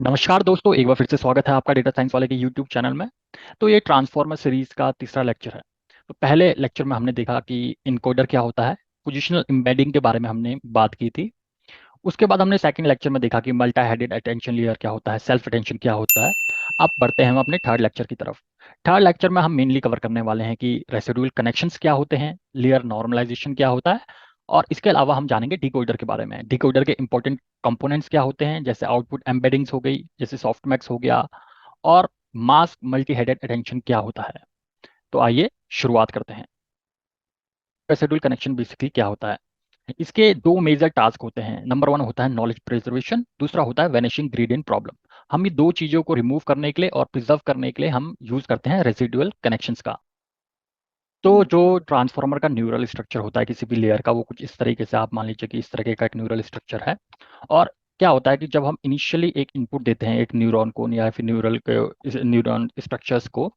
नमस्कार दोस्तों, एक बार फिर से स्वागत है आपका डेटा साइंस वाले के यूट्यूब चैनल में। तो ये ट्रांसफॉर्मर सीरीज का तीसरा लेक्चर है। तो पहले लेक्चर में हमने देखा कि इनकोडर क्या होता है, पोजिशनल एम्बेडिंग के बारे में हमने बात की थी। उसके बाद हमने सेकंड लेक्चर में देखा कि मल्टी हेडेड अटेंशन लेयर क्या होता है, सेल्फ अटेंशन क्या होता है। अब बढ़ते हैं हम अपने थर्ड लेक्चर की तरफ। थर्ड लेक्चर में हम मेनली कवर करने वाले हैं कि रेसिडुअल कनेक्शंस क्या होते हैं, लेयर नॉर्मलाइजेशन क्या होता है, और इसके अलावा हम जानेंगे डिकोडर के बारे में। डिकोडर के इंपॉर्टेंट कंपोनेंट्स क्या होते हैं, जैसे आउटपुट एम्बेडिंग्स हो गई, जैसे सॉफ्टमैक्स हो गया, और मास्क मल्टी हेडेड अटेंशन क्या होता है। तो आइए शुरुआत करते हैं। रेसिडुअल कनेक्शन बेसिकली क्या होता है? इसके दो मेजर टास्क होते हैं। नंबर वन होता है नॉलेज प्रिजर्वेशन, दूसरा होता है वैनिशिंग ग्रेडियंट प्रॉब्लम। हम ये दो चीजों को रिमूव करने के लिए और प्रिजर्व करने के लिए हम यूज करते हैं रेसिडुअल कनेक्शंस का। तो जो ट्रांसफार्मर का न्यूरल स्ट्रक्चर होता है किसी भी लेयर का, वो कुछ इस तरीके से आप मान लीजिए कि इस तरीके का एक न्यूरल स्ट्रक्चर है। और क्या होता है कि जब हम इनिशियली एक इनपुट देते हैं एक न्यूरॉन को या फिर न्यूरॉन स्ट्रक्चर्स को,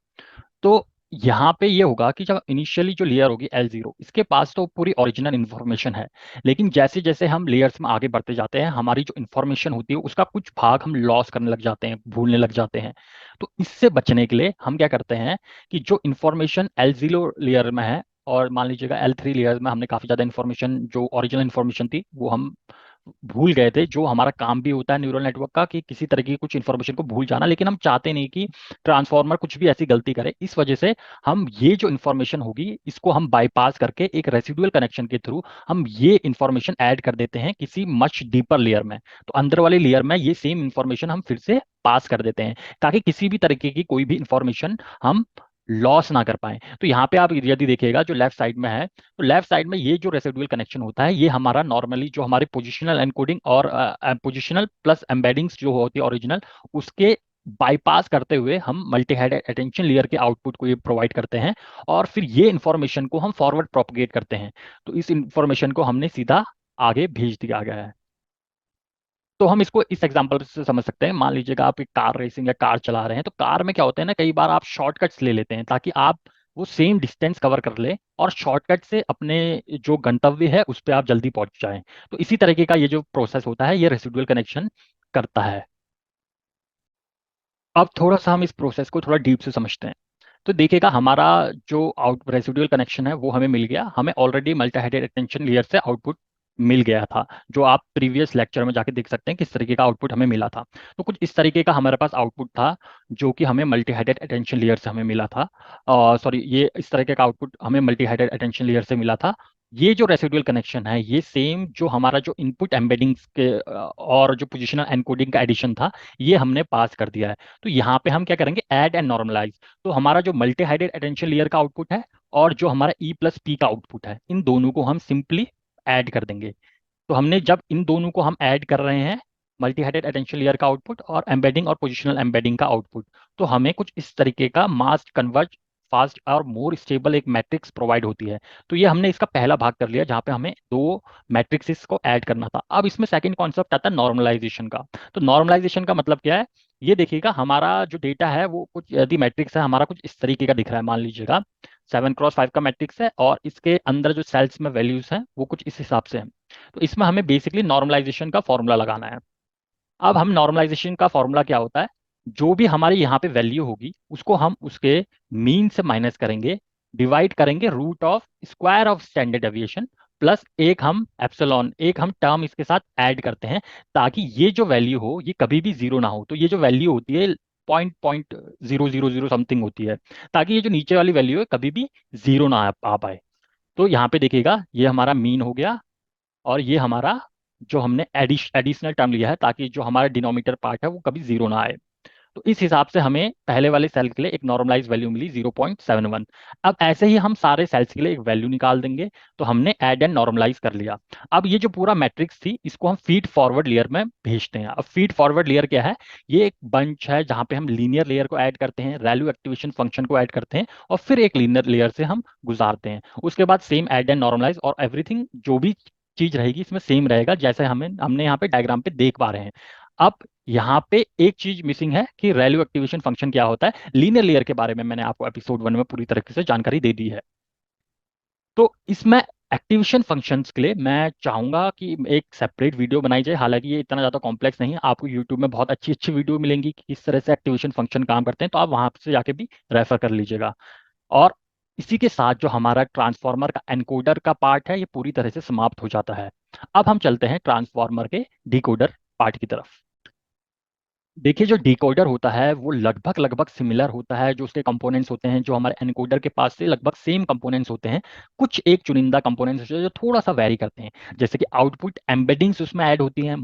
तो यहाँ पे ये होगा कि जब इनिशियली जो लेयर होगी L0, इसके पास तो पूरी ओरिजिनल इन्फॉर्मेशन है। लेकिन जैसे जैसे हम लेयर्स में आगे बढ़ते जाते हैं, हमारी जो इन्फॉर्मेशन होती है उसका कुछ भाग हम लॉस करने लग जाते हैं, भूलने लग जाते हैं। तो इससे बचने के लिए हम क्या करते हैं कि जो इन्फॉर्मेशन L0 लेयर में है, और मान लीजिएगा L3 लेयर में हमने काफी ज्यादा इन्फॉर्मेशन, जो ओरिजिनल इन्फॉर्मेशन थी वो हम भूल गए थे। जो हमारा काम भी होता है न्यूरल नेटवर्क का कि किसी तरह की कुछ इन्फॉर्मेशन को भूल जाना, लेकिन हम चाहते नहीं कि ट्रांसफॉर्मर कुछ भी ऐसी गलती करे। इस वजह से हम ये जो इन्फॉर्मेशन होगी इसको हम बाईपास करके एक रेसिडुअल कनेक्शन के थ्रू हम ये इन्फॉर्मेशन ऐड कर देते हैं किसी मच डीपर लेयर में। तो अंदर वाली लेयर में ये सेम इन्फॉर्मेशन हम फिर से पास कर देते हैं, ताकि किसी भी तरीके की कोई भी इंफॉर्मेशन हम लॉस ना कर पाए। तो यहाँ पे आप यदि देखिएगा जो लेफ्ट साइड में है, तो लेफ्ट साइड में ये जो रेसिडुअल कनेक्शन होता है, ये हमारा नॉर्मली जो हमारे पोजिशनल एनकोडिंग और पोजिशनल प्लस एम्बेडिंग्स जो होती है ओरिजिनल, उसके बाईपास करते हुए हम मल्टी हेड अटेंशन लेयर के आउटपुट को ये प्रोवाइड करते हैं। और फिर ये इंफॉर्मेशन को हम फॉरवर्ड प्रोपगेट करते हैं। तो इस इंफॉर्मेशन को हमने सीधा आगे भेज दिया गया है। तो हम इसको इस एग्जांपल से समझ सकते हैं। मान लीजिएगा आप एक कार रेसिंग या कार चला रहे हैं, तो कार में क्या होता है ना, कई बार आप शॉर्टकट्स ले लेते हैं ताकि आप वो सेम डिस्टेंस कवर कर ले और शॉर्टकट से अपने जो गंतव्य है उस पर आप जल्दी पहुंच जाएं। तो इसी तरीके का ये जो प्रोसेस होता है, ये रेसिडुअल कनेक्शन करता है। अब थोड़ा सा हम इस प्रोसेस को थोड़ा डीप से समझते हैं। तो देखिएगा, हमारा जो आउट रेसिडुअल कनेक्शन है वो हमें मिल गया। हमें already multi headed attention layer से आउटपुट मिल गया था, जो आप प्रीवियस लेक्चर में जाके देख सकते हैं किस तरीके का आउटपुट हमें मिला था। तो कुछ इस तरीके का हमारे पास आउटपुट था, जो कि हमें मल्टी हेडेड अटेंशन लेयर से हमें मिला था। सॉरी, ये इस तरीके का आउटपुट हमें मल्टी हेडेड अटेंशन लेयर से मिला था। ये जो रेसिडुअल कनेक्शन है, ये सेम जो हमारा जो इनपुट एम्बेडिंग्स के और जो पोजिशनल एनकोडिंग का एडिशन था, ये हमने पास कर दिया है। तो यहाँ पे हम क्या करेंगे, ऐड एंड नॉर्मलाइज। तो हमारा जो मल्टी हाइडेड अटेंशन लेयर का आउटपुट है और जो हमारा ई प्लस पी का आउटपुट है, इन दोनों को हम सिंपली ऐड कर देंगे। तो हमने जब इन दोनों को हम ऐड कर रहे हैं, मल्टी हाइडेड अटेंशन लेयर का आउटपुट और एम्बेडिंग और पोजिशनल एम्बेडिंग का आउटपुट, तो हमें कुछ इस तरीके का मास्क कन्वर्ज फास्ट और मोर स्टेबल एक मैट्रिक्स प्रोवाइड होती है। तो ये हमने इसका पहला भाग कर लिया, जहाँ पे हमें दो मैट्रिक्स को ऐड करना था। अब इसमें सेकंड कॉन्सेप्ट आता है नॉर्मलाइजेशन का। तो नॉर्मलाइजेशन का मतलब क्या है? ये देखिएगा, हमारा जो डेटा है वो कुछ यदि मैट्रिक्स है हमारा कुछ इस तरीके का दिख रहा है। मान लीजिएगा 7x5 का मैट्रिक्स है और इसके अंदर जो सेल्स में वैल्यूज हैं वो कुछ इस हिसाब से हैं। तो इसमें हमें बेसिकली नॉर्मलाइजेशन का फॉर्मूला लगाना है। अब हम नॉर्मलाइजेशन का फॉर्मूला क्या होता है, जो भी हमारे यहाँ पे वैल्यू होगी उसको हम उसके मीन से माइनस करेंगे, डिवाइड करेंगे root of square of standard deviation, plus एक हम एप्सिलॉन, एक हम टर्म इसके साथ ऐड करते हैं, ताकि ये जो वैल्यू हो ये कभी भी जीरो ना हो। तो ये जो वैल्यू होती है पॉइंट पॉइंट 000 समथिंग होती है, ताकि ये जो नीचे वाली वैल्यू है कभी भी जीरो ना आ पाए। तो यहाँ पे देखिएगा, ये हमारा मीन हो गया, और ये हमारा जो हमने एडिशनल टर्म लिया है, ताकि जो हमारा डिनोमिनेटर पार्ट है वो कभी जीरो ना आए। तो इस हिसाब से हमें पहले वाले सेल के लिए एक नॉर्मलाइज वैल्यू मिली 0.71। अब ऐसे ही हम सारे सेल्स के लिए एक वैल्यू निकाल देंगे। तो हमने ऐड एंड नॉर्मलाइज कर लिया। अब ये जो पूरा मैट्रिक्स थी, इसको हम फीड फॉरवर्ड लेयर में भेजते हैं। अब फीड फॉरवर्ड लेयर क्या है? ये एक बंच है जहाँ पे हम लीनियर लेयर को ऐड करते हैं, वैल्यू एक्टिवेशन फंक्शन को ऐड करते हैं, और फिर एक लीनियर लेयर से हम गुजारते हैं। उसके बाद सेम ऐड एंड नॉर्मलाइज और एवरीथिंग जो भी चीज रहेगी इसमें सेम रहेगा, जैसे हमने यहाँ पे डायग्राम पे देख पा रहे हैं। अब यहाँ पे एक चीज मिसिंग है कि वैल्यू एक्टिवेशन फंक्शन क्या होता है। लीनियर लेयर के बारे में मैंने आपको एपिसोड 1 में पूरी तरीके से जानकारी दे दी है। तो इसमें एक्टिवेशन फंक्शंस के लिए मैं चाहूंगा कि एक सेपरेट वीडियो बनाई जाए। हालांकि ये इतना ज़्यादा कॉम्प्लेक्स नहीं है, आपको यूट्यूब में बहुत अच्छी अच्छी वीडियो मिलेंगी कि किस तरह से एक्टिवेशन फंक्शन काम करते हैं, तो आप वहां से जाके भी रेफर कर लीजिएगा। और इसी के साथ जो हमारा ट्रांसफार्मर का एनकोडर का पार्ट है ये पूरी तरह से समाप्त हो जाता है। अब हम चलते हैं ट्रांसफार्मर के डिकोडर पार्ट की तरफ। देखिए, जो डिकोडर होता है वो लगभग लगभग सिमिलर होता है। जो उसके कंपोनेंट्स होते हैं, जो हमारे एनकोडर के पास से लगभग सेम कंपोनेंट्स होते हैं। कुछ एक चुनिंदा कंपोनेंट्स होते हैं जो थोड़ा सा वैरी करते हैं, जैसे कि आउटपुट एम्बेडिंग्स उसमें ऐड होती हैं,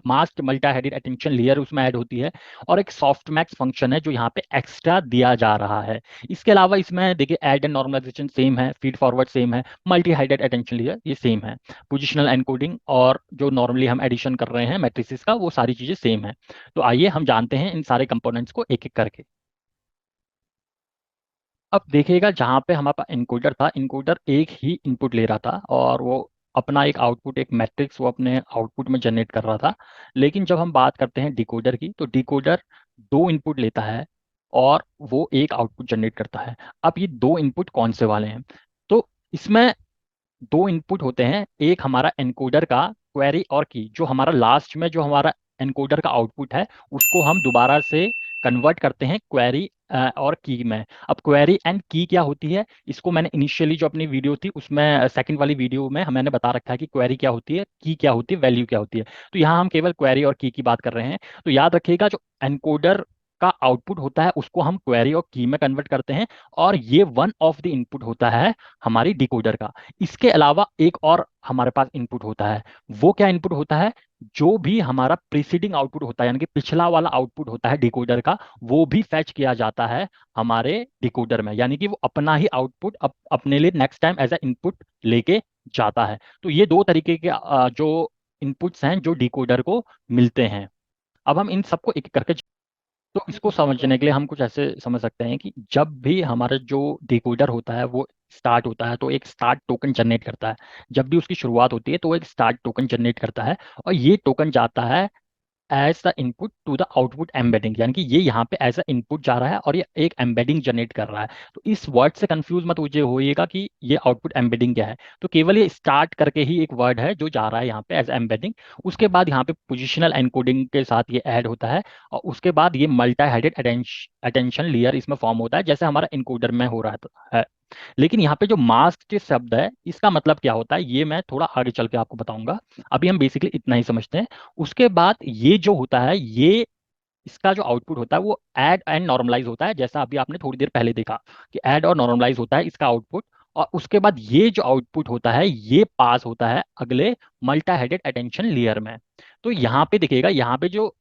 मास्क मल्टा हेडेड अटेंशन लेयर उसमें ऐड होती है, और एक सॉफ्ट मैक्स फंक्शन है जो यहाँ पे एक्स्ट्रा दिया जा रहा है। इसके अलावा इसमें देखिए ऐड एंड नॉर्मलाइजेशन सेम है, फीड फॉरवर्ड सेम है, मल्टी हेडेड अटेंशन लेयर ये सेम है, पोजिशनल एनकोडिंग और जो नॉर्मली हम एडिशन कर रहे हैं मैट्रिसेस का वो सारी चीजें सेम है। तो आइए हम जानते हैं इन सारे कंपोनेंट्स को एक एक करके। अब देखिएगा, जहाँ पे हमारे पास इनकोडर था, इनकोडर एक ही इनपुट ले रहा था और वो अपना एक आउटपुट, एक मैट्रिक्स वो अपने आउटपुट में जनरेट कर रहा था। लेकिन जब हम बात करते हैं डिकोडर की, तो डिकोडर दो इनपुट लेता है और वो एक आउटपुट जनरेट करता है। अब ये दो इनपुट कौन से वाले हैं? तो इसमें दो इनपुट होते हैं, एक हमारा एनकोडर का क्वेरी और की, जो हमारा लास्ट में जो हमारा एनकोडर का आउटपुट है उसको हम दोबारा से कन्वर्ट करते हैं क्वेरी और की में। अब क्वेरी एंड की क्या होती है, इसको मैंने इनिशियली जो अपनी वीडियो थी उसमें सेकंड वाली वीडियो में मैंने बता रखा है कि क्वेरी क्या होती है, की क्या होती है, वैल्यू क्या होती है। तो यहाँ हम केवल क्वेरी और की बात कर रहे हैं। तो याद रखिएगा, जो एनकोडर का आउटपुट होता है उसको हम क्वेरी और की में कन्वर्ट करते हैं, और ये वन ऑफ द इनपुट होता है हमारी डिकोडर का। इसके अलावा एक और हमारे पास इनपुट होता है। वो क्या इनपुट होता है? जो भी हमारा प्रीसीडिंग आउटपुट होता है, यानी कि पिछला वाला आउटपुट होता है डिकोडर का, वो भी फैच किया जाता है हमारे डिकोडर में, यानी कि वो अपना ही आउटपुट अपने लिए next time as a input लेके जाता है। तो ये दो तरीके के जो इनपुट्स हैं जो डिकोडर को मिलते हैं। अब हम इन सबको एक एक करके, तो इसको समझने के लिए हम कुछ ऐसे समझ सकते हैं कि जब भी हमारा जो डिकोडर होता है वो स्टार्ट होता है तो एक स्टार्ट टोकन जनरेट करता है। जब भी उसकी शुरुआत होती है तो वो एक स्टार्ट टोकन जनरेट करता है, और ये टोकन जाता है as the input to the output embedding, यानी कि ये यहाँ पे एज अ इनपुट जा रहा है और ये एक एम्बेडिंग जनरेट कर रहा है। तो इस वर्ड से कंफ्यूज मत होइएगा कि ये आउटपुट एम्बेडिंग क्या है। तो केवल ये स्टार्ट करके ही एक वर्ड है जो जा रहा है यहाँ पे एज एम्बेडिंग। उसके बाद यहाँ पे पोजिशनल एनकोडिंग के साथ ये ऐड होता है, और उसके बाद ये मल्टा हेडेड अटेंशन लेयर इसमें फॉर्म होता है, जैसे हमारा इनकोडर में हो रहा है। लेकिन यहाँ पे जो मास्क के शब्द है इसका मतलब क्या होता है ये मैं थोड़ा आगे चल के आपको बताऊंगा। अभी हम बेसिकली इतना ही समझते हैं। उसके बाद ये जो होता है, ये इसका जो आउटपुट होता है वो ऐड एंड नॉर्मलाइज होता है, जैसा अभी आपने थोड़ी देर पहले देखा कि ऐड और नॉर्मलाइज होता है इसका आउटपुट। और उसके बाद ये जो आउटपुट होता है ये पास होता है अगले मल्टा हेडेड अटेंशन लेयर में। तो यहाँ पे देखिएगा, यहाँ पे जो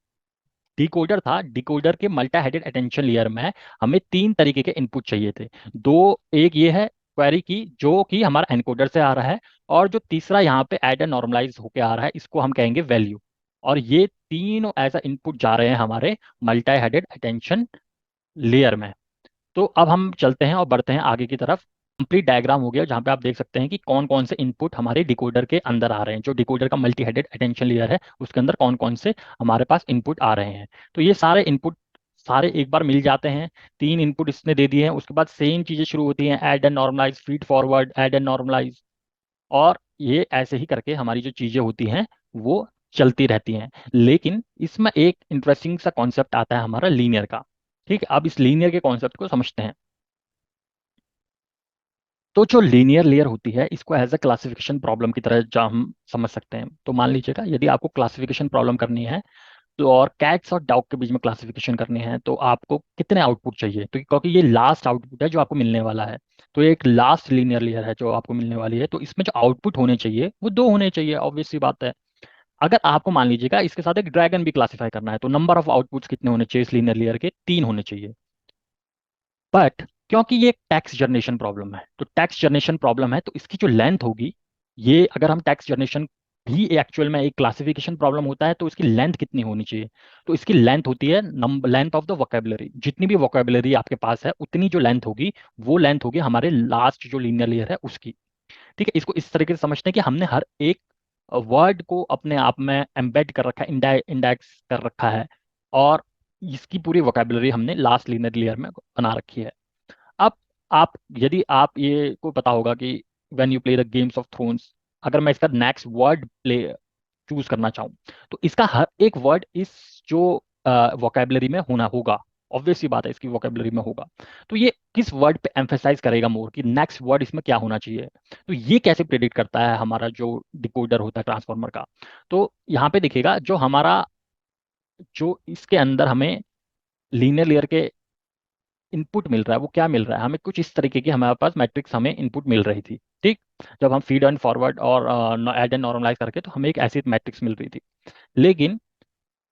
डिकोडर था, डिकोडर के मल्टा हेडेड अटेंशन लेयर में हमें तीन तरीके के इनपुट चाहिए थे। दो, एक ये है क्वेरी की जो कि हमारा एनकोडर से आ रहा है, और जो तीसरा यहाँ पे ऐड एंड नॉर्मलाइज होके आ रहा है इसको हम कहेंगे वैल्यू। और ये तीनों ऐसा इनपुट जा रहे हैं हमारे मल्टा हेडेड अटेंशन लेयर में। तो अब हम चलते हैं और बढ़ते हैं आगे की तरफ। कंप्लीट डायग्राम हो गया जहाँ पे आप देख सकते हैं कि कौन कौन से इनपुट हमारे डिकोडर के अंदर आ रहे हैं। जो डिकोडर का मल्टी हेडेड अटेंशन लेयर है उसके अंदर कौन कौन से हमारे पास इनपुट आ रहे हैं। तो ये सारे इनपुट सारे एक बार मिल जाते हैं। तीन इनपुट इसने दे दिए हैं, उसके बाद सेम चीजें शुरू होती हैं, add and normalise, feed forward, add and normalise, और ये ऐसे ही करके हमारी जो चीजें होती हैं वो चलती रहती हैं। लेकिन इसमें एक इंटरेस्टिंग सा कॉन्सेप्ट आता है हमारा लीनियर का। ठीक है, अब इस लीनियर के कॉन्सेप्ट को समझते हैं। तो जो लीनियर लेयर होती है इसको एज अ क्लासिफिकेशन प्रॉब्लम की तरह जो हम समझ सकते हैं। तो मान लीजिएगा यदि आपको क्लासिफिकेशन प्रॉब्लम करनी है, तो और कैट्स और डॉग के बीच में क्लासिफिकेशन करनी है, तो आपको कितने आउटपुट चाहिए? तो क्योंकि ये लास्ट आउटपुट है जो आपको मिलने वाला है, तो ये एक लास्ट लीनियर लेयर है जो आपको मिलने वाली है, तो इसमें जो आउटपुट होने चाहिए वो दो होने चाहिए, ऑब्वियस सी बात है। अगर आपको मान लीजिएगा इसके साथ एक ड्रैगन भी क्लासीफाई करना है, तो नंबर ऑफ आउटपुट्स कितने होने चाहिए इस लीनियर लेयर के? तीन होने चाहिए। बट क्योंकि ये टैक्स जनरेशन प्रॉब्लम है, तो टैक्स जनरेशन प्रॉब्लम है तो इसकी जो लेंथ होगी, ये अगर हम टैक्स जनरेशन भी एक्चुअल में एक क्लासिफिकेशन प्रॉब्लम होता है तो इसकी लेंथ कितनी होनी चाहिए? तो इसकी लेंथ होती है number length of the vocabulary. जितनी भी वोकेबलरी आपके पास है उतनी जो लेंथ होगी वो लेंथ होगी हमारे लास्ट जो लीनियर लेयर है उसकी। ठीक है, इसको इस तरीके से समझते हैं कि हमने हर एक वर्ड को अपने आप में एम्बेड कर रखा है, इंडेक्स कर रखा है, और इसकी पूरी वोकेबलरी हमने लास्ट लीनियर लेयर में बना रखी है। अब आप, यदि आप ये को पता होगा कि when you play the games of thrones, अगर मैं इसका नेक्स्ट वर्ड प्ले चूज करना चाहूँ, तो इसका हर एक वर्ड इस जो वोकेबलरी में होना होगा, ऑब्वियस सी बात है इसकी वोकेबलरी में होगा। तो ये किस वर्ड पे एम्फेसाइज करेगा मोर कि नेक्स्ट वर्ड इसमें क्या होना चाहिए। तो ये कैसे प्रेडिक्ट करता है हमारा जो डिकोडर होता है ट्रांसफॉर्मर का। तो यहाँ पे देखिएगा जो हमारा जो इसके अंदर हमें लीनियर लेयर के इनपुट मिल रहा है वो क्या मिल रहा है, हमें कुछ इस तरीके की हमारे पास मैट्रिक्स हमें इनपुट मिल रही थी। ठीक, जब हम फीड एंड फॉरवर्ड और ऐड एंड नॉर्मलाइज करके तो हमें एक ऐसी मैट्रिक्स मिल रही थी। लेकिन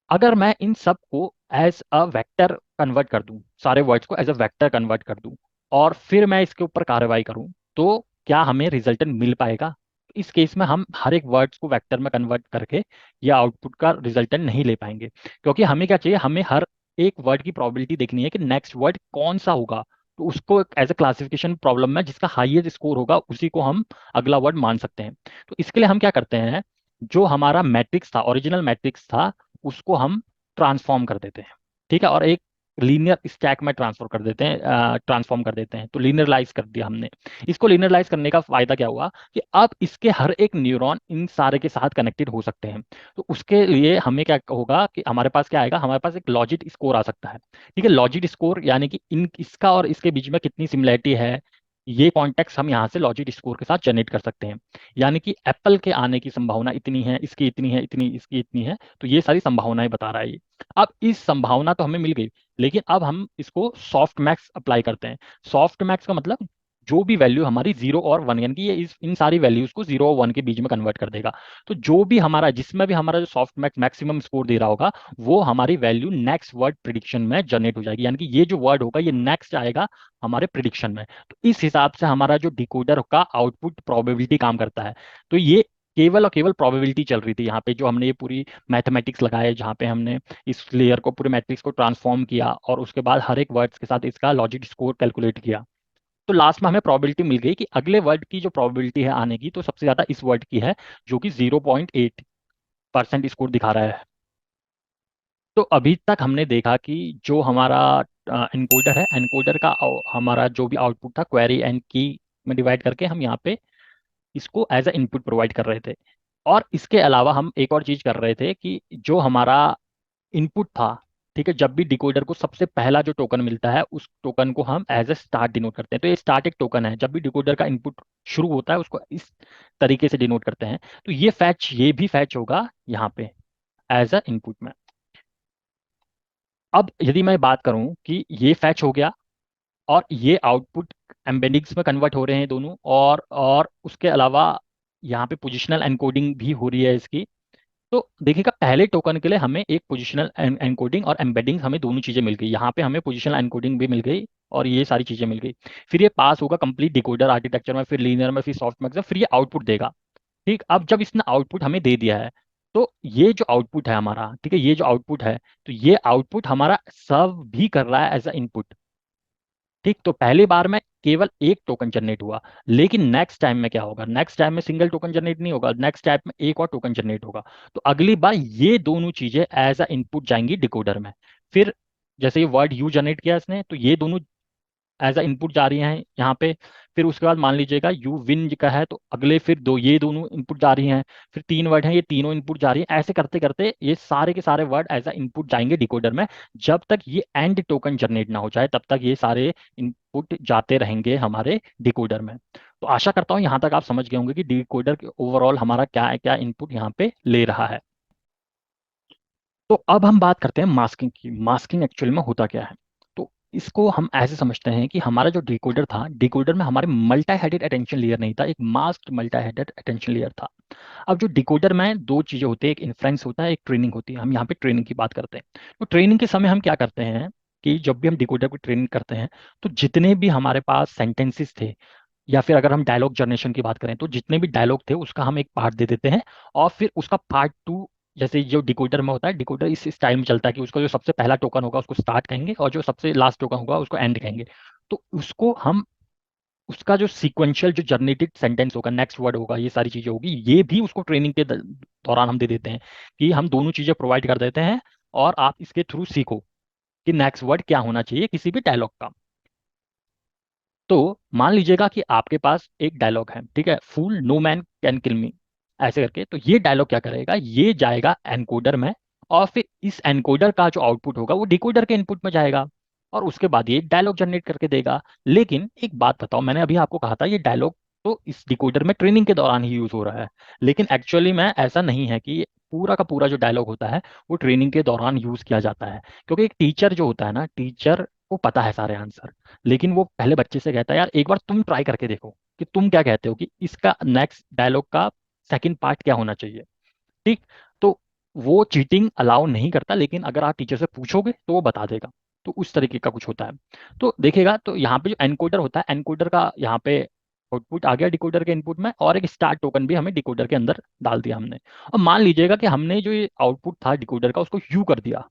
अगर मैं इन सब को एज अ वेक्टर कन्वर्ट कर दूं, सारे वर्ड्स को एज अ वेक्टर कन्वर्ट कर दूं और फिर मैं इसके ऊपर कार्रवाई करूं, तो क्या हमें रिजल्टेंट मिल पाएगा। इस केस में हम हर एक वर्ड्स को वेक्टर में कन्वर्ट करके या आउटपुट का रिजल्टेंट नहीं ले पाएंगे, क्योंकि हमें क्या चाहिए, हमें हर एक वर्ड की प्रोबेबिलिटी देखनी है कि नेक्स्ट वर्ड कौन सा होगा। तो उसको एज अ क्लासिफिकेशन प्रॉब्लम में जिसका हाईएस्ट स्कोर होगा उसी को हम अगला वर्ड मान सकते हैं। तो इसके लिए हम क्या करते हैं, जो हमारा मैट्रिक्स था, ओरिजिनल मैट्रिक्स था, उसको हम ट्रांसफॉर्म कर देते हैं। ठीक है, और एक लीनियर स्टैक में ट्रांसफर कर देते हैं, ट्रांसफॉर्म कर देते हैं। तो लीनियरलाइज कर दिया हमने। इसको लीनियरलाइज करने का फायदा क्या हुआ कि अब इसके हर एक न्यूरॉन इन सारे के साथ कनेक्टेड हो सकते हैं। तो उसके लिए हमें क्या होगा कि हमारे पास क्या आएगा, हमारे पास एक लॉजिट स्कोर आ सकता है। ठीक है, लॉजिट स्कोर यानी कि इन इसका और इसके बीच में कितनी सिमिलरिटी है, ये कॉन्टेक्स्ट हम यहाँ से लॉजिट स्कोर के साथ जनरेट कर सकते हैं। यानी कि एप्पल के आने की संभावना इतनी है, इसकी इतनी है, इतनी इसकी इतनी है। तो ये सारी संभावनाएं बता रहा है ये। अब इस संभावना तो हमें मिल गई, लेकिन अब हम इसको सॉफ्ट मैक्स अप्लाई करते हैं। सॉफ्ट मैक्स का मतलब जो भी वैल्यू हमारी 0 और 1, यानी कि ये इन सारी वैल्यूज को 0 और 1 के बीच में कन्वर्ट कर देगा। तो जो भी हमारा, जिसमें भी हमारा जो सॉफ्ट मैक्स मैक्सिमम स्कोर दे रहा होगा, वो हमारी वैल्यू नेक्स्ट वर्ड प्रिडिक्शन में जनरेट हो जाएगी। यानी कि ये जो वर्ड होगा ये नेक्स्ट आएगा हमारे प्रिडिक्शन में। तो इस हिसाब से हमारा जो डिकोडर का आउटपुट प्रोबेबिलिटी काम करता है। तो ये केवल और केवल प्रोबेबिलिटी चल रही थी यहाँ पे, जो हमने ये पूरी मैथमेटिक्स लगाए, जहाँ पे हमने इस लेयर को, पूरे मैट्रिक्स को ट्रांसफॉर्म किया और उसके बाद हर एक वर्ड्स के साथ इसका लॉजिक स्कोर कैलकुलेट किया। तो लास्ट में हमें प्रोबेबिलिटी मिल गई कि अगले वर्ड की जो प्रोबेबिलिटी है आने की, तो सबसे ज्यादा इस वर्ड की है, जो कि 0.8% स्कोर दिखा रहा है। तो अभी तक हमने देखा कि जो हमारा एनकोडर है, एनकोडर का हमारा जो भी आउटपुट था क्वेरी एंड की में डिवाइड करके हम यहाँ पे इसको एज अ इनपुट प्रोवाइड कर रहे थे। और इसके अलावा हम एक और चीज कर रहे थे कि जो हमारा इनपुट था, ठीक है, जब भी डिकोडर को सबसे पहला जो टोकन मिलता है उस टोकन को हम एज अ स्टार्ट डिनोट करते हैं। तो ये स्टार्ट एक टोकन है, जब भी डिकोडर का इनपुट शुरू होता है उसको इस तरीके से डिनोट करते हैं। तो ये भी फैच होगा यहाँ पे एज अ इनपुट में। अब यदि मैं बात करूं कि ये फैच हो गया और ये आउटपुट एम्बेडिंग्स में कन्वर्ट हो रहे हैं दोनों, और उसके अलावा यहाँ पे पोजिशनल एनकोडिंग भी हो रही है इसकी। तो देखिएगा, पहले टोकन के लिए हमें एक पोजिशनल एनकोडिंग और एम्बेडिंग, हमें दोनों चीजें मिल गई। यहाँ पे हमें पोजिशनल एनकोडिंग भी मिल गई और ये सारी चीजें मिल गई। फिर ये पास होगा कंप्लीट डिकोडर आर्किटेक्चर में, फिर लीनियर में, फिर सॉफ्ट मैक्स में, फिर ये आउटपुट देगा। ठीक, अब जब इसने आउटपुट हमें दे दिया है, तो ये जो आउटपुट है हमारा, ठीक है, ये जो आउटपुट है, तो ये आउटपुट हमारा सर्व भी कर रहा है एज अ इनपुट। ठीक, तो पहली बार में केवल एक टोकन जनरेट हुआ, लेकिन नेक्स्ट टाइम में क्या होगा, नेक्स्ट टाइम में सिंगल टोकन जनरेट नहीं होगा, नेक्स्ट टाइम में एक और टोकन जनरेट होगा। तो अगली बार ये दोनों चीजें एज अ इनपुट जाएंगी डिकोडर में। फिर जैसे ये वर्ड यू जनरेट किया इसने, तो ये दोनों एज अ इनपुट जा रही हैं यहाँ पे। फिर उसके बाद मान लीजिएगा यू विन का है, तो अगले फिर दो, ये दोनों इनपुट जा रही हैं। फिर 3 वर्ड हैं, ये तीनों इनपुट जा रही हैं। ऐसे करते करते ये सारे के सारे वर्ड एज अ इनपुट जाएंगे डिकोडर में। जब तक ये एंड टोकन जनरेट ना हो जाए तब तक ये सारे इनपुट जाते रहेंगे हमारे डिकोडर में। तो आशा करता हूँ यहाँ तक आप समझ गए होंगे कि डिकोडर ओवरऑल हमारा क्या क्या इनपुट यहाँ पे ले रहा है। तो अब हम बात करते हैं मास्किंग की। मास्किंग एक्चुअल में होता क्या है। तो इसको हम ऐसे समझते हैं कि हमारा जो डिकोडर था, डिकोडर में हमारे मल्टी हेडेड अटेंशन लेयर नहीं था, एक masked multi headed attention layer था। अब जो डिकोडर में दो चीजें होती है, एक इन्फ्रेंस होता है, एक ट्रेनिंग होती है। हम यहाँ पे ट्रेनिंग की बात करते हैं। तो ट्रेनिंग के समय हम क्या करते हैं कि जब भी हम डिकोडर को ट्रेनिंग करते हैं, तो जितने भी हमारे पास सेंटेंसेस थे, या फिर अगर हम डायलॉग जनरेशन की बात करें, तो जितने भी डायलॉग थे उसका हम एक पार्ट दे देते हैं। और फिर उसका पार्ट 2, जैसे जो डिकोडर में होता है, डिकोडर इस स्टाइल में चलता है कि उसका जो सबसे पहला टोकन होगा उसको स्टार्ट कहेंगे और जो सबसे लास्ट टोकन होगा उसको एंड कहेंगे। तो उसको हम, उसका जो सीक्वेंशियल जो जनरेटेड सेंटेंस होगा, नेक्स्ट वर्ड होगा, ये सारी चीजें होगी, ये भी उसको ट्रेनिंग के दौरान हम दे देते हैं। कि हम दोनों चीजें प्रोवाइड कर देते हैं और आप इसके थ्रू सीखो कि नेक्स्ट वर्ड क्या होना चाहिए किसी भी डायलॉग का। तो मान लीजिएगा कि आपके पास एक डायलॉग है, ठीक है, फूल नो मैन कैन किल मी, ऐसे करके। तो ये डायलॉग क्या करेगा, ये जाएगा एनकोडर में, और फिर इस एनकोडर का जो आउटपुट होगा वो डिकोडर के इनपुट में जाएगा, और उसके बाद ये डायलॉग जनरेट करके देगा। लेकिन एक बात बताओ, मैंने अभी आपको कहा था ये डायलॉग तो इस डिकोडर में ट्रेनिंग के दौरान ही यूज हो रहा है, लेकिन एक्चुअली में ऐसा नहीं है कि पूरा का पूरा जो डायलॉग होता है वो ट्रेनिंग के दौरान यूज किया जाता है। क्योंकि एक टीचर जो होता है ना, टीचर को पता है सारे आंसर, लेकिन वो पहले बच्चे से कहता है यार एक बार तुम ट्राई करके देखो कि तुम क्या कहते हो कि इसका नेक्स्ट डायलॉग का सेकंड पार्ट क्या होना चाहिए। ठीक। तो वो चीटिंग अलाउ नहीं करता, लेकिन अगर आप टीचर से पूछोगे तो वो बता देगा। तो उस तरीके का कुछ होता है। तो देखिएगा, तो यहाँ पे जो एनकोडर होता है, एनकोडर का यहाँ पे आउटपुट आ गया डिकोडर के इनपुट में, और एक स्टार्ट टोकन भी हमें डिकोडर के अंदर डाल दिया हमने। और मान लीजिएगा कि हमने जो ये आउटपुट था डिकोडर का उसको यू कर दिया,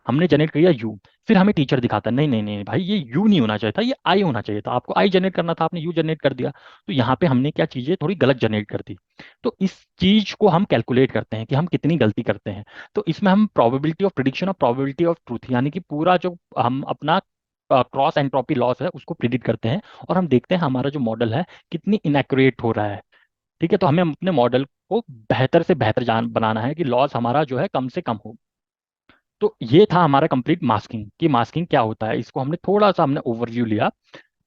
हमने जनरेट किया यू। फिर हमें टीचर दिखाता नहीं नहीं नहीं भाई, ये यू नहीं होना चाहिए था, ये आई होना चाहिए था, आपको आई जनरेट करना था, आपने यू जनरेट कर दिया। तो यहाँ पे हमने क्या चीजें थोड़ी गलत जनरेट कर दी। तो इस चीज को हम कैलकुलेट करते हैं कि हम कितनी गलती करते हैं। तो इसमें हम प्रोबेबिलिटी ऑफ प्रिडिक्शन और प्रोबेबिलिटी ऑफ ट्रूथ, यानी कि पूरा जो हम अपना क्रॉस एंट्रोपी लॉस है उसको प्रिडिक्ट करते हैं, और हम देखते हैं हमारा जो मॉडल है कितनी इनएक्यूरेट हो रहा है। ठीक है, तो हमें अपने मॉडल को बेहतर से बेहतर जान बनाना है कि लॉस हमारा जो है कम से कम हो। तो ये था हमारा कंप्लीट मास्किंग, कि मास्किंग क्या होता है, इसको हमने थोड़ा सा हमने ओवरव्यू लिया।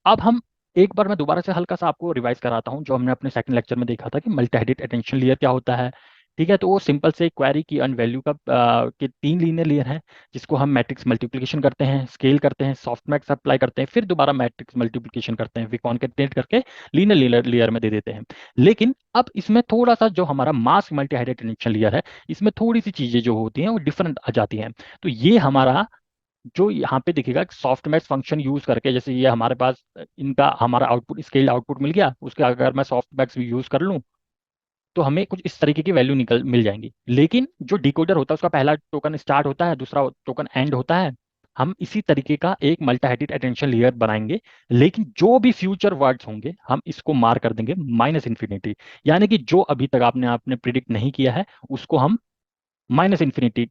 अब हम एक बार मैं दोबारा से हल्का सा आपको रिवाइज कराता हूँ जो हमने अपने सेकंड लेक्चर में देखा था कि मल्टी हेडेड अटेंशन लेयर क्या होता है। ठीक है, तो वो सिंपल से क्वेरी की अर्न वैल्यू का के तीन लीनियर लेयर हैं, जिसको हम मैट्रिक्स मल्टीप्लिकेशन करते हैं, स्केल करते हैं, सॉफ्टमैक्स अप्लाई करते हैं, फिर दोबारा मैट्रिक्स मल्टीप्लिकेशन करते हैं, फिर कॉन्केटेनेट करके लीनियर लेयर में दे देते हैं। लेकिन अब इसमें थोड़ा सा जो हमारा mask multi headed attention layer है, इसमें थोड़ी सी चीजें जो होती हैं वो डिफरेंट आ जाती हैं। तो ये हमारा जो यहाँ पे दिखेगा सॉफ्ट मैक्स फंक्शन यूज करके, जैसे ये हमारे पास इनका हमारा आउटपुट स्केल्ड आउटपुट मिल गया, उसके अगर मैं सॉफ्ट मैक्स भी यूज कर लूँ तो हमें कुछ इस तरीके की वैल्यू निकल मिल जाएंगी। लेकिन जो डिकोडर होता है उसका पहला टोकन स्टार्ट होता है, दूसरा टोकन एंड होता है। हम इसी तरीके का एक मल्टी अटेंशन लेयर बनाएंगे, लेकिन जो भी फ्यूचर वर्ड्स होंगे हम इसको मार कर देंगे माइनस इन्फिनिटी, यानी कि जो अभी तक आपने आपने प्रिडिक्ट नहीं किया है उसको हम माइनस इन्फिनिटी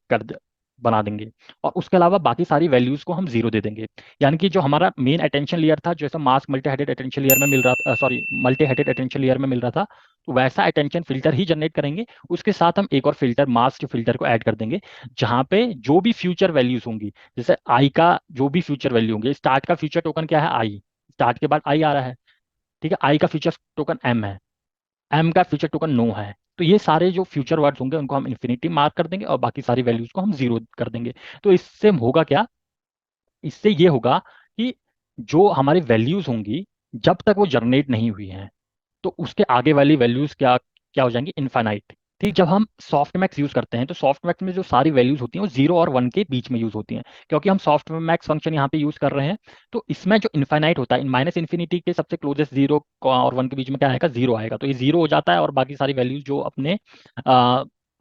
बना देंगे, और उसके अलावा बाकी सारी वैल्यूज को हम जीरो दे देंगे। यानी कि जो हमारा मेन अटेंशन लेयर था, जैसे mask multi headed attention layer में मिल रहा था, sorry multi headed attention layer में मिल रहा था, तो वैसा अटेंशन फिल्टर ही जनरेट करेंगे। उसके साथ हम एक और फिल्टर मास्क फिल्टर को ऐड कर देंगे, जहां पे जो भी फ्यूचर वैल्यूज होंगी, जैसे आई का जो भी फ्यूचर वैल्यू होंगे, स्टार्ट का फ्यूचर टोकन क्या है, आई, स्टार्ट के बाद आई आ रहा है। ठीक है, आई का फ्यूचर टोकन एम है, एम का फ्यूचर टोकन नो है। तो ये सारे जो फ्यूचर वर्ड्स होंगे उनको हम इन्फिनिटी मार्क कर देंगे, और बाकी सारी वैल्यूज को हम जीरो कर देंगे। तो इससे होगा क्या, इससे ये होगा कि जो हमारी वैल्यूज होंगी जब तक वो जनरेट नहीं हुई हैं, तो उसके आगे वाली वैल्यूज क्या क्या हो जाएंगी, इनफाइनाइट। ठीक, जब हम सॉफ्ट मैक्स यूज करते हैं तो सॉफ्ट मैक्स में जो सारी वैल्यूज होती हैं वो 0 और 1 के बीच में यूज होती हैं, क्योंकि हम सॉफ्ट मैक्स फंक्शन यहाँ पे यूज कर रहे हैं। तो इसमें जो इनफाइनाइट होता है, माइनस इन्फिनिटी के सबसे क्लोजेस्ट 0 और 1 के बीच में क्या आएगा, जीरो आएगा। तो ये जीरो हो जाता है, और बाकी सारी वैल्यूज जो अपने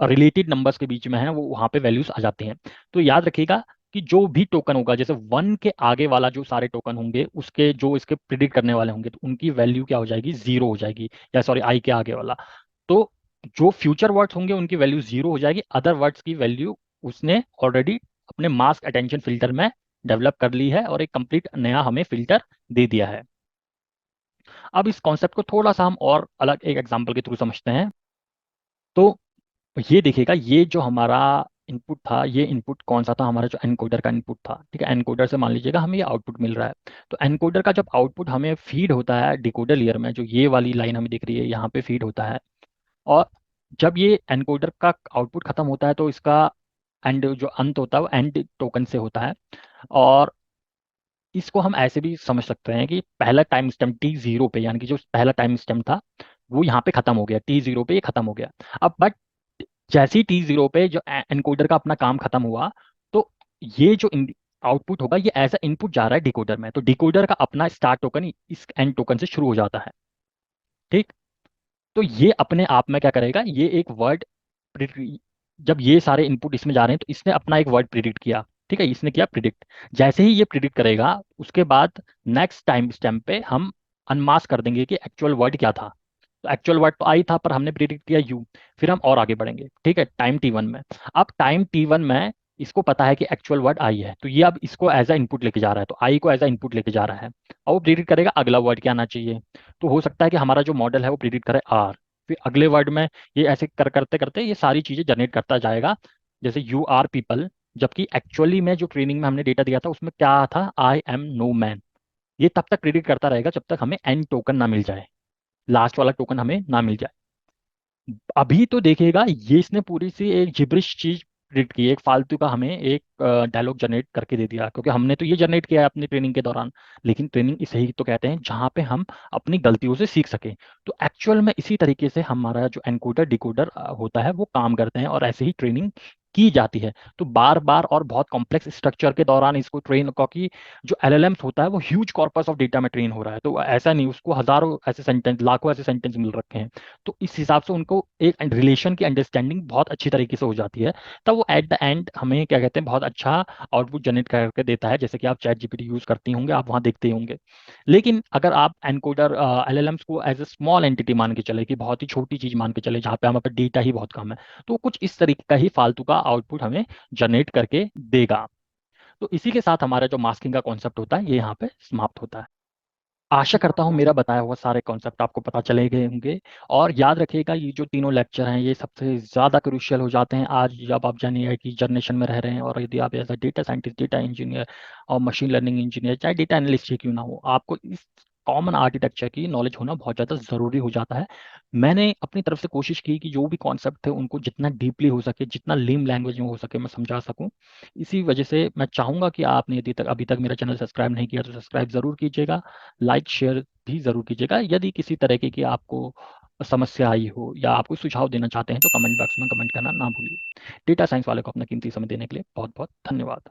रिलेटेड नंबर्स के बीच में है वो वहाँ पे वैल्यूज आ जाती हैं। तो याद रखिएगा कि जो भी टोकन होगा, जैसे 1 के आगे वाला जो सारे टोकन होंगे उसके जो इसके प्रिडिक्ट करने वाले होंगे, तो उनकी वैल्यू क्या हो जाएगी, जीरो हो जाएगी, या सॉरी आई के आगे वाला। तो जो फ्यूचर वर्ड्स होंगे उनकी वैल्यू जीरो हो जाएगी, अदर वर्ड्स की वैल्यू उसने ऑलरेडी अपने मास्क अटेंशन फिल्टर में डेवलप कर ली है, और एक कंप्लीट नया हमें फिल्टर दे दिया है। अब इस कॉन्सेप्ट को थोड़ा सा हम और अलग एक एग्जांपल के थ्रू समझते हैं। तो ये देखिएगा, ये जो हमारा इनपुट था, ये इनपुट कौन सा था, हमारा जो एनकोडर का इनपुट था। ठीक है, एनकोडर से मान लीजिएगा हमें ये आउटपुट मिल रहा है। तो एनकोडर का जब आउटपुट हमें फीड होता है डिकोडर लेयर में, जो ये वाली लाइन हमें दिख रही है यहाँ पे फीड होता है, और जब ये एनकोडर का आउटपुट खत्म होता है तो इसका एंड जो अंत होता है वो एंड टोकन से होता है। और इसको हम ऐसे भी समझ सकते हैं कि पहला टाइम स्टैम्प टी जीरो पे, यानी कि जो पहला टाइम स्टैम्प था वो यहाँ पे खत्म हो गया, टी जीरो पे ये खत्म हो गया। अब बट जैसे ही टी जीरो पे जो एनकोडर का अपना काम खत्म हुआ, तो ये जो आउटपुट होगा ये ऐसा इनपुट जा रहा है डिकोडर में, तो डिकोडर का अपना स्टार्ट टोकन इस एंड टोकन से शुरू हो जाता है। ठीक। तो ये अपने आप में क्या करेगा, ये एक वर्ड, जब ये सारे इनपुट इसमें जा रहे हैं तो इसने अपना एक वर्ड प्रिडिक्ट किया। ठीक है, इसने किया प्रिडिक्ट। जैसे ही ये प्रिडिक्ट करेगा उसके बाद नेक्स्ट टाइम स्टैम्प पे हम अनमास्क कर देंगे कि एक्चुअल वर्ड क्या था। तो एक्चुअल वर्ड तो आई था, पर हमने प्रिडिक्ट किया यू। फिर हम और आगे बढ़ेंगे, ठीक है, टाइम टी वन में। अब टाइम टी वन में इसको पता है कि एक्चुअल वर्ड आई है, तो ये अब इसको एज अ इनपुट लेके जा रहा है, तो आई को एज अ इनपुट लेके जा रहा है। और वो प्रिडिक्ट करेगा अगला वर्ड क्या आना चाहिए। तो हो सकता है कि हमारा जो मॉडल है वो प्रिडिक्ट करे आर, फिर अगले वर्ड में ये ऐसे करते करते ये सारी चीजें जनरेट करता जाएगा, जैसे यू आर पीपल। जबकि एक्चुअली में जो ट्रेनिंग में हमने डेटा दिया था उसमें क्या था, आई एम नो मैन। ये तब तक प्रिडिक्ट करता रहेगा जब तक हमें एन टोकन ना मिल जाए, लास्ट वाला टोकन हमें ना मिल जाए। अभी तो देखिएगा ये इसने पूरी सी एक जिब्रिश चीज प्रिडिक्ट की, एक फालतू का हमें एक डायलॉग जनरेट करके दे दिया, क्योंकि हमने तो ये जनरेट किया है अपनी ट्रेनिंग के दौरान। लेकिन ट्रेनिंग इसे ही तो कहते हैं जहां पे हम अपनी गलतियों से सीख सके। तो एक्चुअल में इसी तरीके से हमारा जो एनकोडर डिकोडर होता है वो काम करते हैं, और ऐसे ही ट्रेनिंग की जाती है। तो बार बार और बहुत कॉम्प्लेक्स स्ट्रक्चर के दौरान इसको ट्रेन, क्योंकि जो एलएलएम्स होता है वो ह्यूज कॉर्पस ऑफ डेटा में ट्रेन हो रहा है, तो ऐसा नहीं उसको हजारों ऐसे सेंटेंस, लाखों ऐसे सेंटेंस मिल रखे हैं। तो इस हिसाब से उनको एक रिलेशन की अंडरस्टैंडिंग बहुत अच्छी तरीके से हो जाती है। तब वो एट द एंड हमें क्या कहते हैं, बहुत अच्छा आउटपुट जनरेट करके देता है, जैसे कि आप चैट जीपीटी यूज करती होंगे, आप वहाँ देखते ही होंगे। लेकिन अगर आप एनकोडर एलएलएम्स को एज ए स्मॉल एंटिटी मान के चले, कि बहुत ही छोटी चीज मान के चले जहाँ पे हमारे पास डेटा ही बहुत कम है, तो कुछ इस तरीके का ही फालतू का आउटपुट हमें जनरेट करके देगा। तो इसी के साथ हमारा जो मास्किंग का कॉन्सेप्ट होता है ये यहाँ पे समाप्त होता है। आशा करता हूँ मेरा बताया हुआ सारे कॉन्सेप्ट आपको पता चले गए होंगे। और याद रखिएगा ये जो तीनों लेक्चर हैं ये सबसे ज़्यादा क्रूशियल हो जाते हैं आज जब आप जानिए कि जनरेशन में रह रहे हैं, और यदि आप as a data scientist, data engineer और मशीन लर्निंग इंजीनियर, चाहे डेटा एनालिस्ट ही क्यों ना हो, आपको इस कॉमन आर्किटेक्चर की नॉलेज होना बहुत ज़्यादा ज़रूरी हो जाता है। मैंने अपनी तरफ से कोशिश की कि जो भी कॉन्सेप्ट थे उनको जितना डीपली हो सके, जितना लेम लैंग्वेज में हो सके मैं समझा सकूं। इसी वजह से मैं चाहूँगा कि आपने यदि तक अभी तक मेरा चैनल सब्सक्राइब नहीं किया तो सब्सक्राइब ज़रूर कीजिएगा, लाइक शेयर भी ज़रूर कीजिएगा। यदि किसी तरह की आपको समस्या आई हो या आप कोई सुझाव देना चाहते हैं तो कमेंट बॉक्स में कमेंट करना ना भूलिए। डेटा साइंस वाले को अपना कीमती समय देने के लिए बहुत बहुत धन्यवाद।